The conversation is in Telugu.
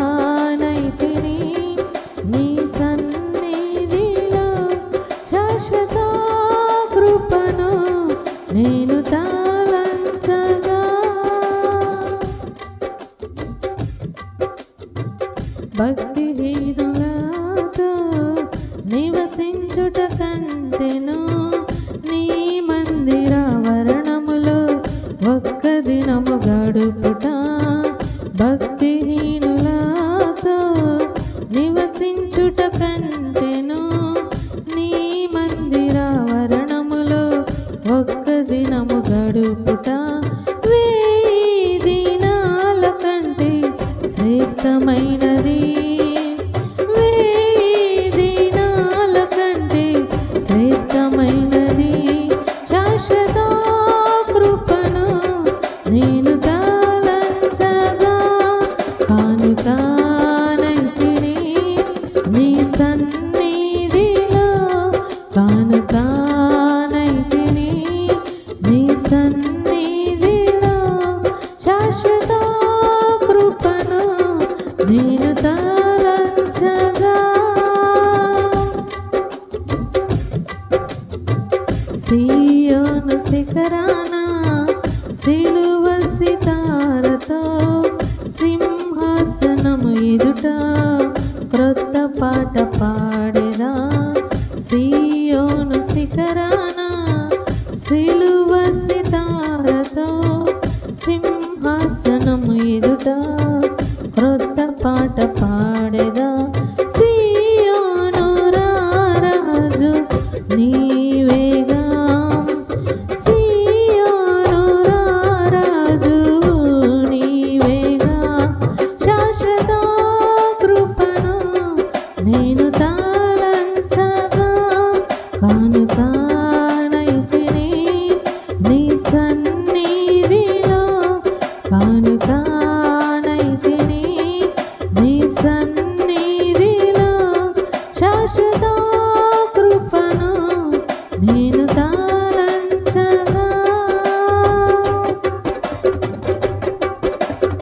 కానుకానైతిని నీ సన్నిధిలో శాశ్వత కృపను నేను తలంచగా భక్తిహీనులతో నివసించుట కంటెను నీ మందిరావరణములో ఒక్క దినము గడుపుట భక్తిహీనులతో నివసించుట కంటెను నీ మందిరావరణములో ఒక్క దినము గడుపుట వేయి దినాల కంటే శ్రేష్టమైనది వేయి దినాల కంటే శ్రేష్టమైనది శాశ్వత కృపను నేను తలంచగా కానుకానైతిని నీ సన్నిధిలో కానుకానైతిని నీ సన్నిధిలో శాశ్వత కృపను నేను తలంచగా సీయోను శిఖరాన సిలువ సితారతో సింహాసనము ఎదుట క్రొత్త పాట పాడేదా సీయోను శిఖరాన సిలువ సితారతో సింహాసనము ఎదుట క్రొత్త పాట పాడేదా